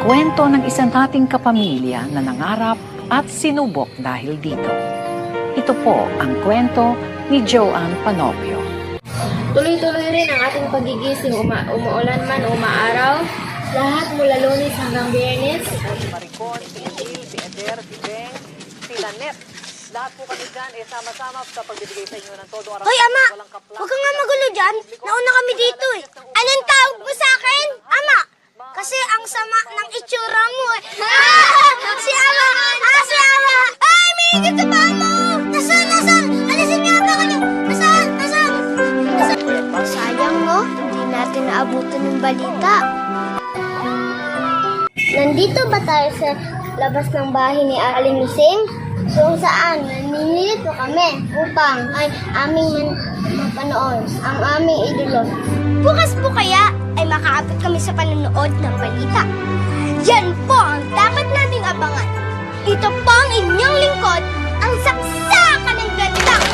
kwento ng isang dating kapamilya na nangarap at sinubok dahil dito. Ito po ang kwento ni Joanne Panopio. Tuloy-tuloy rin ang ating pagigising, umuulan man o umaaraw. Lahat mula Lunes hanggang Biyernes. Si Maricon, si Emil, si Eder, si Beng, si Lanet. Lahat po kami dyan, sama-sama sa pagbibigay sa inyo ng todo araw. Hoy, Ama! Huwag ka nga magulo dyan. Nauna kami dito eh. Anong tawag mo sa akin? Ama! Kasi ang sama ng itsura mo eh. Si Ama! Si Ama! Ay, may higit sa paa mo! Nasaan? Alisin niyo ba kayo? Nasaan? Sayang no? Hindi natin naabutan ng balita. Nandito ba tayo sa labas ng bahay ni Aling Lusing? Kung saan, naninilito kami upang ay aming mapanood ang aming idolo. Bukas po kaya ay makaabot kami sa panonood ng balita. Yan po ang dapat nating abangan. Ito po ang inyong lingkod,